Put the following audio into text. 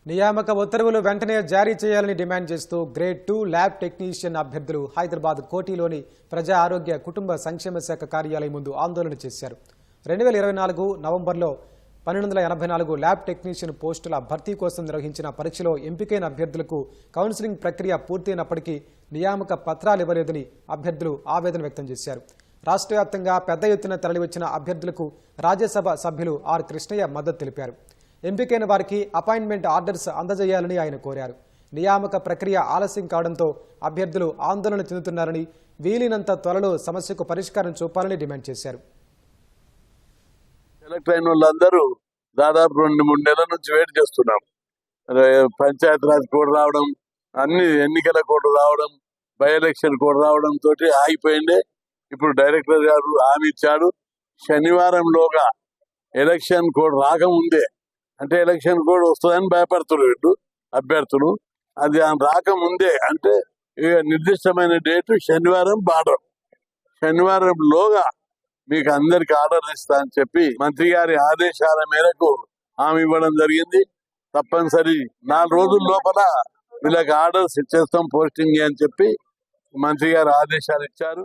నియామక ఉత్తర్వులు వెంటనే జారీ చేయాలని డిమాండ్ చేస్తూ గ్రేడ్ 2 ల్యాబ్ టెక్నీషియన్ అభ్యర్థులు హైదరాబాద్ కోటిలోని ప్రజా ఆరోగ్య కుటుంబ సంక్షేమ శాఖ కార్యాలయం ముందు ఆందోళన చేశారు. 2024 నవంబర్లో 1284 ల్యాబ్ టెక్నీషియన్ పోస్టుల భర్తీ కోసం నిర్వహించిన పరీక్షలో ఎంపికైన అభ్యర్థులకు కౌన్సిలింగ్ ప్రక్రియ పూర్తయినప్పటికీ నియామక పత్రాలు ఇవ్వలేదని అభ్యర్థులు ఆవేదన వ్యక్తం చేశారు. రాష్ట్ర వ్యాప్తంగా పెద్ద ఎత్తున తరలివచ్చిన అభ్యర్థులకు రాజ్యసభ సభ్యులు ఆర్ కృష్ణయ్య మద్దతు తెలిపారు. ఎంపికైన వారికి అపాయింట్మెంట్ ఆర్డర్స్ అందజేయాలని ఆయన కోరారు. నియామక ప్రక్రియ ఆలస్యం కావడంతో అభ్యర్థులు ఆందోళన చెందుతున్నారని, వీలైనంత త్వరలో సమస్యకు పరిష్కారం చూపాలని డిమాండ్ చేశారు. సెలెక్ట్ అయిన వాళ్ళందరూ దాదాపు 2-3 నెలల నుంచి వెయిట్ చేస్తున్నాం. పంచాయతీరాజ్ కోడ్ రావడం, అన్ని ఎన్నికల కోడ్ రావడం, బై ఎలక్షన్ కోడ్ రావడం తోటి ఆగిపోయింది. ఇప్పుడు డైరెక్టర్ గారు హామీ ఇచ్చాడు, శనివారంలోగా ఎలక్షన్ కోడ్ రాకముందే, అంటే ఎలక్షన్ కోడ్ వస్తుందని భయపడుతున్నారు అభ్యర్థులు. అది రాకముందే, అంటే నిర్దిష్టమైన డేటు శనివారం బార్డర్, శనివారంలోగా మీకు అందరికి ఆర్డర్ ఇస్తా అని చెప్పి మంత్రి గారి ఆదేశాల మేరకు హామీ ఇవ్వడం జరిగింది. తప్పనిసరి 4 రోజుల లోపల వీళ్ళకి ఆర్డర్స్ ఇచ్చేస్తాం పోస్టింగ్ అని చెప్పి మంత్రి గారు ఆదేశాలు ఇచ్చారు.